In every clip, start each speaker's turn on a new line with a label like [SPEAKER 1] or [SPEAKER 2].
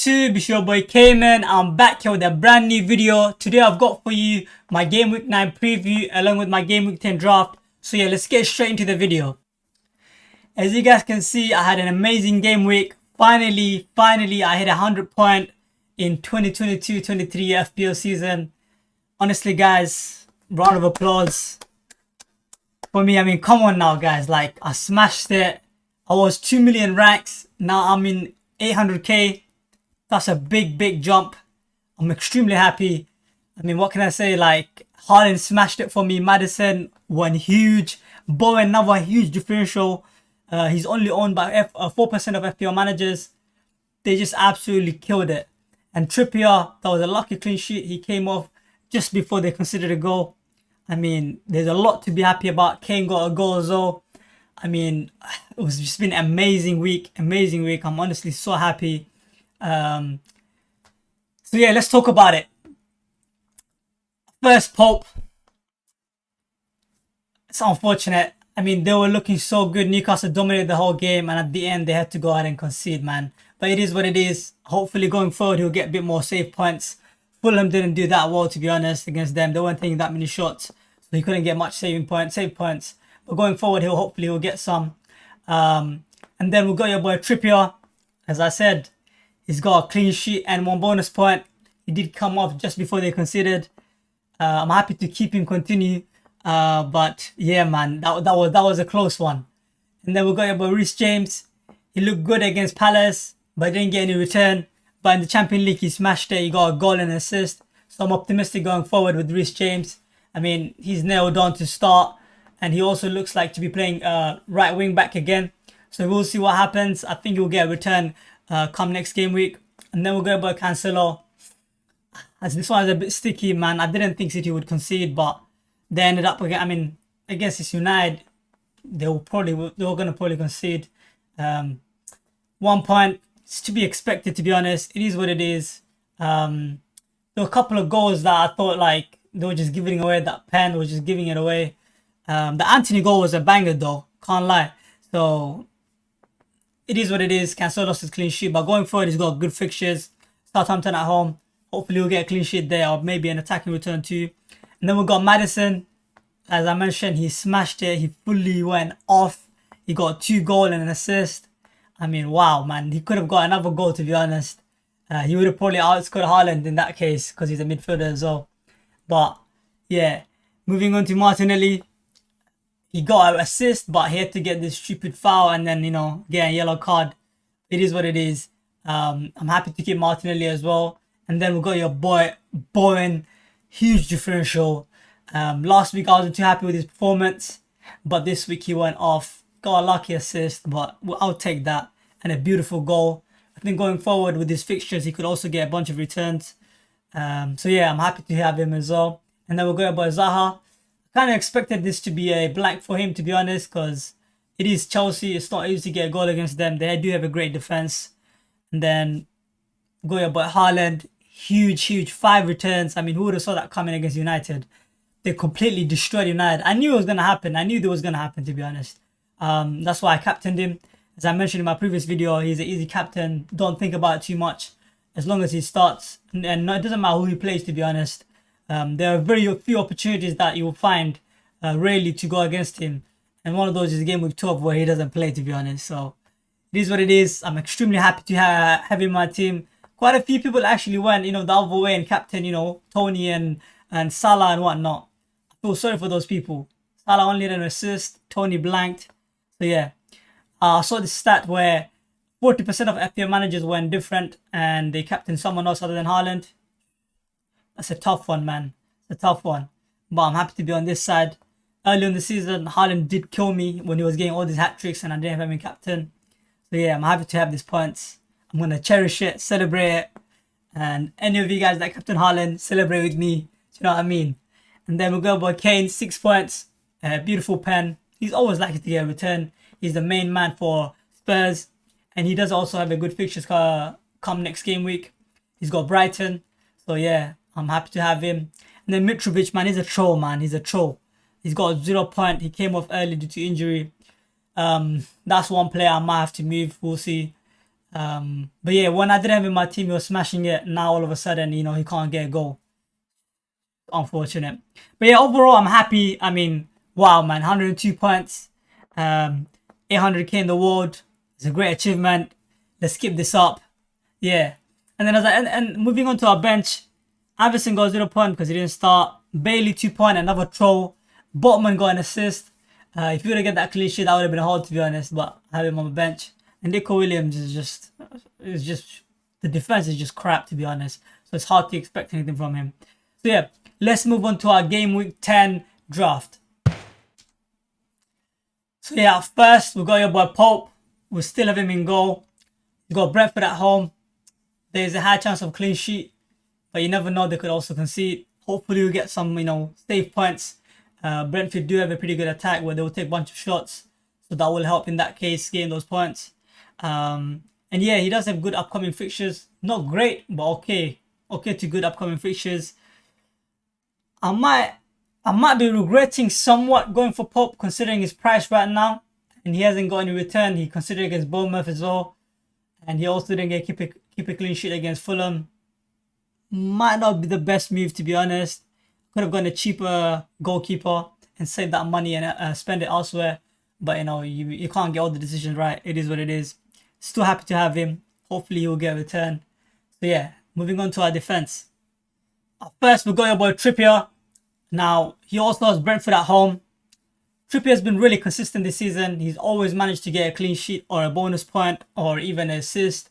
[SPEAKER 1] YouTube, it's your boy Cayman. I'm back here with a brand new video. Today I've got for you my Gameweek 9 preview along with my Gameweek 10 draft. So yeah, let's get straight into the video. As you guys can see, I had an amazing game week. Finally, I hit 100 point in 2022-23 FPL season. Honestly guys, round of applause for me. I mean, come on now guys, like I smashed it. I was 2 million ranks. Now I'm in 800k. That's a big jump. I'm extremely happy. I mean, what can I say? Like, Haaland smashed it for me. Maddison won huge. Bowen, another huge differential. He's only owned by 4% of FPL managers. They just absolutely killed it. And Trippier, that was a lucky clean sheet. He came off just before they considered a goal. I mean, there's a lot to be happy about. Kane got a goal as well. I mean, it was just been an amazing week. I'm honestly so happy. So yeah, let's talk about it. First, Pope. It's unfortunate. I mean, they were looking so good. Newcastle dominated the whole game, and at the end, they had to go ahead and concede, man. But it is what it is. Hopefully, going forward, he'll get a bit more save points. Fulham didn't do that well, to be honest, against them. They weren't taking that many shots, so he couldn't get much save points. But going forward, he'll get some. And then we've got your boy Trippier. As I said, he's got a clean sheet and 1 bonus point. He did come off just before they conceded. I'm happy to keep him continue. But yeah, man, that was a close one. And then we got your boy Reece James. He looked good against Palace, but didn't get any return. But in the Champions League, he smashed it. He got a goal and an assist. So I'm optimistic going forward with Reece James. I mean, he's nailed on to start. And he also looks like to be playing right wing back again. So we'll see what happens. I think he'll get a return come next game week. And then we'll go about Cancelo. As this one is a bit sticky, man. I didn't think City would concede, but they ended up again. I mean, against this United, they were gonna probably concede. 1 point. It's to be expected, to be honest. It is what it is. There were a couple of goals that I thought like they were just giving away. That pen was just giving it away. The Anthony goal was a banger though, can't lie. So it is what it is. Cancelo lost his clean sheet, but going forward, he's got good fixtures. Southampton at home. Hopefully, we'll get a clean sheet there, or maybe an attacking return too. And then we've got Maddison. As I mentioned, he smashed it. He fully went off. He got 2 goals and an assist. I mean, wow, man. He could have got another goal, to be honest. He would have probably outscored Haaland in that case because he's a midfielder as well. But yeah, moving on to Martinelli. He got an assist, but he had to get this stupid foul and then, get a yellow card. It is what it is. I'm happy to keep Martinelli as well. And then we got your boy, Bowen. Huge differential. Last week, I wasn't too happy with his performance. But this week, he went off. Got a lucky assist, but I'll take that. And a beautiful goal. I think going forward with his fixtures, he could also get a bunch of returns. So yeah, I'm happy to have him as well. And then we'll go about Zaha. Kind of expected this to be a blank for him, to be honest, because it is Chelsea. It's not easy to get a goal against them. They do have a great defense. And then go about Haaland, huge 5 returns. I mean, who would have saw that coming against United? They completely destroyed United. I knew it was gonna happen. To be honest. That's why I captained him. As I mentioned in my previous video, he's an easy captain. Don't think about it too much. As long as he starts, and it doesn't matter who he plays, to be honest. There are very few opportunities that you will find rarely to go against him. And one of those is Gameweek 12 where he doesn't play, to be honest. So it is what it is. I'm extremely happy to have him in my team. Quite a few people actually went, the other way and captain, Tony and Salah and whatnot. I feel sorry for those people. Salah only had an assist. Tony blanked. So yeah. I saw this stat where 40% of FPL managers went different and they captained someone else other than Haaland. That's a tough one, man. It's a tough one. But I'm happy to be on this side. Early in the season, Haaland did kill me when he was getting all these hat-tricks and I didn't have him in captain. So yeah, I'm happy to have these points. I'm going to cherish it, celebrate it. And any of you guys that captain Haaland, celebrate with me. Do you know what I mean? And then we'll go by Kane, 6 points. Beautiful pen. He's always likely to get a return. He's the main man for Spurs. And he does also have a good fixtures come next game week. He's got Brighton. So yeah, I'm happy to have him. And then Mitrovic, man, he's a troll, man. He's a troll. He's got 0 point. He came off early due to injury. That's one player I might have to move. We'll see. But yeah, when I didn't have him in my team, he was smashing it. Now all of a sudden, you know, he can't get a goal. Unfortunate. But yeah, overall, I'm happy. I mean, wow, man, 102 points, 800k in the world. It's a great achievement. Let's keep this up. Yeah. And then and moving on to our bench, Iverson got 0 point because he didn't start. Bailey 2 point, another troll. Botman got an assist. If you would have get that clean sheet, that would have been hard to be honest. But I have him on the bench. And Nico Williams is just the defense is just crap to be honest. So it's hard to expect anything from him. So yeah, let's move on to our game week 10 draft. So yeah, first we got your boy Pope. We still have him in goal. You got Brentford at home. There's a high chance of clean sheet, but you never know, they could also concede. Hopefully we get some, you know, save points. Brentford do have a pretty good attack where they will take a bunch of shots, so that will help in that case gain those points. And yeah, he does have good upcoming fixtures. Not great, but okay to good upcoming fixtures. I might be regretting somewhat going for Pope considering his price right now, and he hasn't got any return. He considered against Bournemouth as well, and he also didn't get keep a clean sheet against Fulham. Might not be the best move to be honest. Could have gone a cheaper goalkeeper and save that money and spend it elsewhere. But you know, you can't get all the decisions right. It is what it is. Still happy to have him. Hopefully he will get a return. So yeah, moving on to our defense. First we got your boy Trippier. Now he also has Brentford at home. Trippier has been really consistent this season. He's always managed to get a clean sheet or a bonus point or even an assist.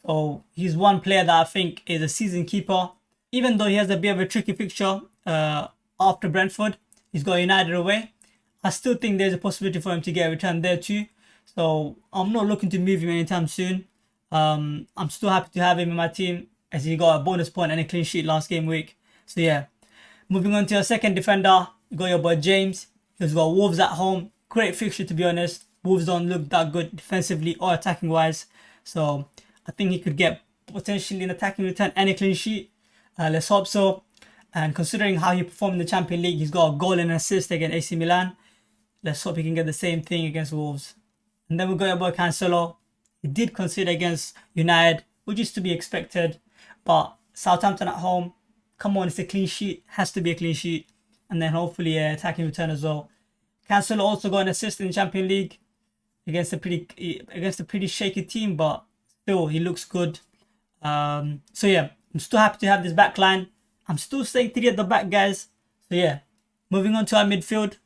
[SPEAKER 1] So he's one player that I think is a season keeper. Even though he has a bit of a tricky fixture after Brentford, he's got United away. I still think there's a possibility for him to get a return there too. So I'm not looking to move him anytime soon. I'm still happy to have him in my team as he got a bonus point and a clean sheet last game week. So yeah, moving on to your second defender, you got your boy James. He's got Wolves at home. Great fixture to be honest. Wolves don't look that good defensively or attacking wise. So I think he could get potentially an attacking return and a clean sheet. Let's hope so. And considering how he performed in the Champions League, he's got a goal and an assist against AC Milan. Let's hope he can get the same thing against Wolves. And then we got your boy Cancelo. He did concede against United, which is to be expected. But Southampton at home, come on, it's a clean sheet. Has to be a clean sheet. And then hopefully an attacking return as well. Cancelo also got an assist in the Champions League against a pretty shaky team, but still he looks good. So yeah, I'm still happy to have this back line. I'm still staying 3 at the back, guys. So yeah, moving on to our midfield.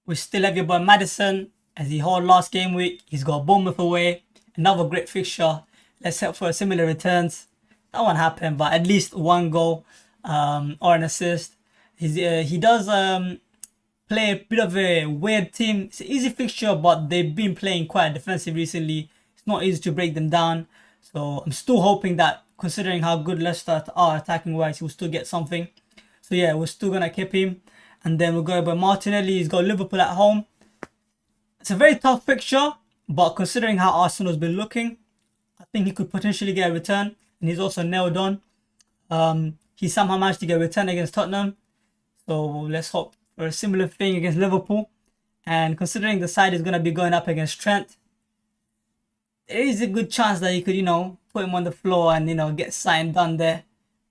[SPEAKER 1] We still have your boy Maddison as he held last game week. He's got Bournemouth away. Another great fixture. Let's hope for a similar returns. That won't happen, but at least one goal or an assist. He does play a bit of a weird team. It's an easy fixture, but they've been playing quite defensive recently. It's not easy to break them down. So I'm still hoping that, considering how good Leicester are attacking wise, he will still get something. So yeah, we're still gonna keep him. And then we'll go by Martinelli. He's got Liverpool at home. It's a very tough fixture, but considering how Arsenal's been looking, I think he could potentially get a return. And he's also nailed on. He somehow managed to get a return against Tottenham. So let's hope for a similar thing against Liverpool. And considering the side is going to be going up against Trent, there is a good chance that you could, put him on the floor and, get something done there.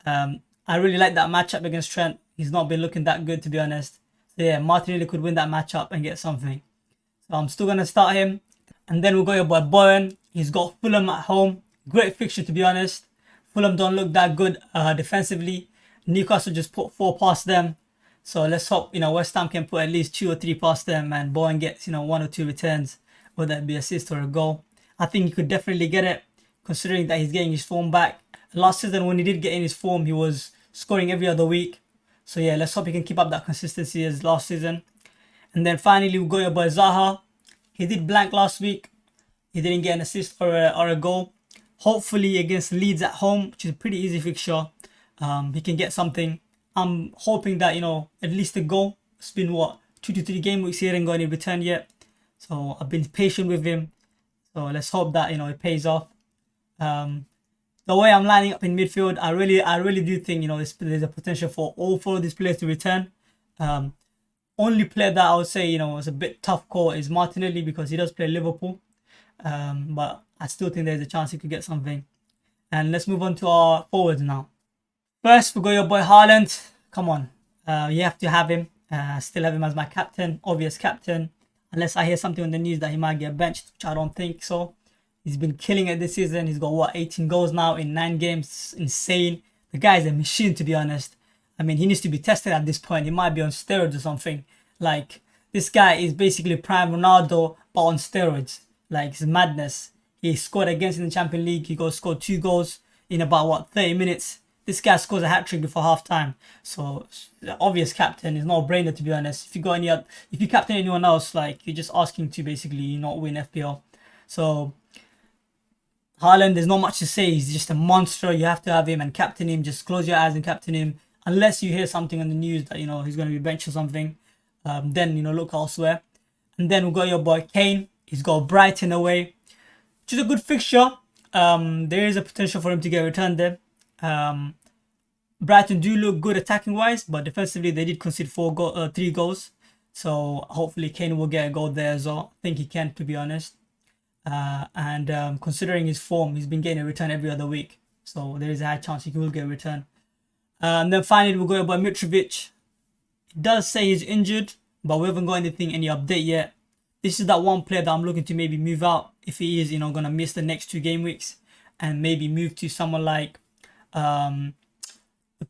[SPEAKER 1] I really like that matchup against Trent. He's not been looking that good, to be honest. So yeah, Martinelli could win that matchup and get something. So I'm still going to start him. And then we'll go your boy Bowen. He's got Fulham at home. Great fixture, to be honest. Fulham don't look that good defensively. Newcastle just put 4 past them. So let's hope, West Ham can put at least 2 or 3 past them and Bowen gets, 1 or 2 returns, whether it be assist or a goal. I think he could definitely get it, considering that he's getting his form back. Last season, when he did get in his form, he was scoring every other week. So yeah, let's hope he can keep up that consistency as last season. And then finally, we got your boy Zaha. He did blank last week. He didn't get an assist or a goal. Hopefully against Leeds at home, which is a pretty easy fixture, he can get something. I'm hoping that, at least a goal. It's been 2 to 3 game weeks, he hasn't got any return yet. So I've been patient with him. So let's hope that, it pays off. The way I'm lining up in midfield, I really do think, there's a potential for all 4 of these players to return. Only player that I would say, is a bit tough call is Martinelli, because he does play Liverpool. But I still think there's a chance he could get something. And let's move on to our forwards now. First, we got your boy Haaland. Come on, you have to have him. Still have him as my captain, obvious captain. Unless I hear something on the news that he might get benched, which I don't think so. He's been killing it this season. He's got what, 18 goals now in 9 games. Insane. The guy is a machine, to be honest. I mean, he needs to be tested at this point. He might be on steroids or something. Like, this guy is basically prime Ronaldo, but on steroids. Like, it's madness. He scored against in the Champions League. He scored 2 goals in about, what, 30 minutes. This guy scores a hat-trick before half-time. So, the obvious captain is no brainer, to be honest. If you captain anyone else, like, you're just asking to basically not win FPL. So, Haaland, there's not much to say. He's just a monster. You have to have him and captain him. Just close your eyes and captain him. Unless you hear something on the news that, he's going to be benched or something. Then, look elsewhere. And then we've got your boy Kane. He's got Brighton away, which is a good fixture. There is a potential for him to get returned there. Brighton do look good attacking-wise, but defensively they did concede 3 goals. So hopefully Kane will get a goal there as well. I think he can, to be honest. And considering his form, he's been getting a return every other week. So there is a high chance he will get a return. And then finally, we'll go about Mitrovic. It does say he's injured, but we haven't got any update yet. This is that one player that I'm looking to maybe move out if he is, going to miss the next 2 game weeks, and maybe move to someone like the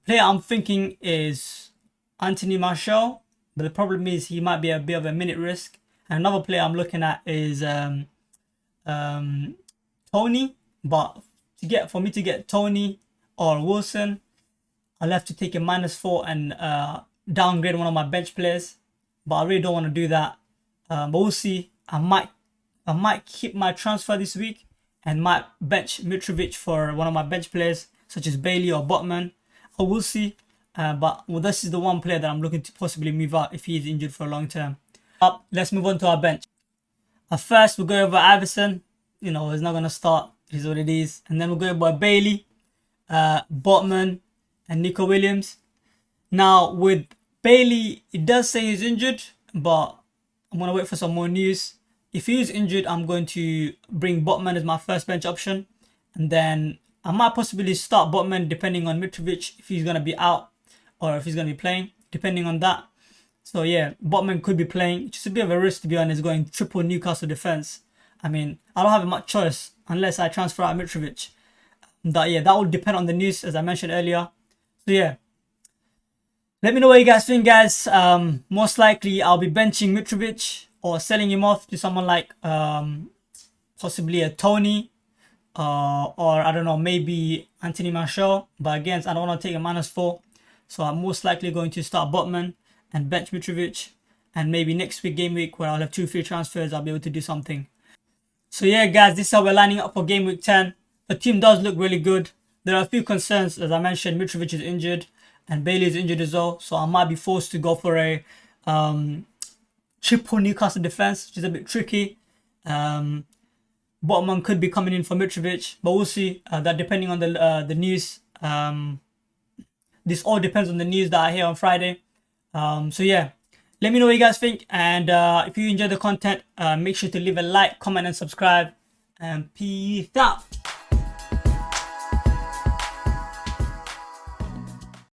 [SPEAKER 1] player I'm thinking is Anthony Martial, but the problem is he might be a bit of a minute risk. And another player I'm looking at is Tony, but for me to get Tony or Wilson, I'll have to take a -4 and downgrade one of my bench players, but I really don't want to do that. But we'll see. I might keep my transfer this week and might bench Mitrovic for one of my bench players, such as Bailey or Botman. I will see. But this is the one player that I'm looking to possibly move out if he is injured for a long term. Let's move on to our bench. First, we'll go over Iverson. He's not going to start. It is what it is. And then we'll go over Bailey, Botman, and Nico Williams. Now, with Bailey, it does say he's injured, but I'm going to wait for some more news. If he is injured, I'm going to bring Botman as my first bench option. And then I might possibly start Botman depending on Mitrovic, if he's going to be out or if he's going to be playing, depending on that. So yeah, Botman could be playing. It's just a bit of a risk, to be honest, going triple Newcastle defense. I mean, I don't have much choice unless I transfer out Mitrovic. That will depend on the news, as I mentioned earlier. So yeah, let me know what you guys think, guys. Most likely I'll be benching Mitrovic or selling him off to someone like possibly a Tony or I don't know, maybe Anthony Martial. But again, I don't want to take a -4, so I'm most likely going to start Botman and bench Mitrovic, and maybe next week, game week, where I'll have 2 free transfers, I'll be able to do something. So yeah, guys, this is how we're lining up for game week 10. The team does look really good. There are a few concerns, as I mentioned. Mitrovic is injured and Bailey is injured as well, so I might be forced to go for a triple Newcastle defense, which is a bit tricky. Botman could be coming in for Mitrovic, but we'll see. That depending on the news. This all depends on the news that I hear on Friday. So yeah, let me know what you guys think, and if you enjoy the content, make sure to leave a like, comment, and subscribe. And peace out.